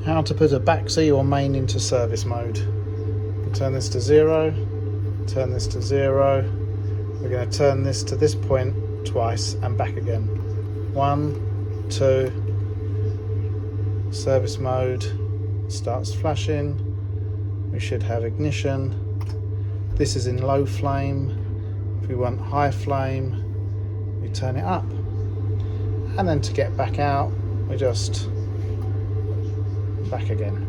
how to put a backseat or main into service mode. Turn this to 0, turn this to 0. We're going to turn this to this point twice and back again. 1, 2, service mode starts flashing. We should have ignition. This is in low flame. If we want high flame, we turn it up. And then to get back out, we just back again.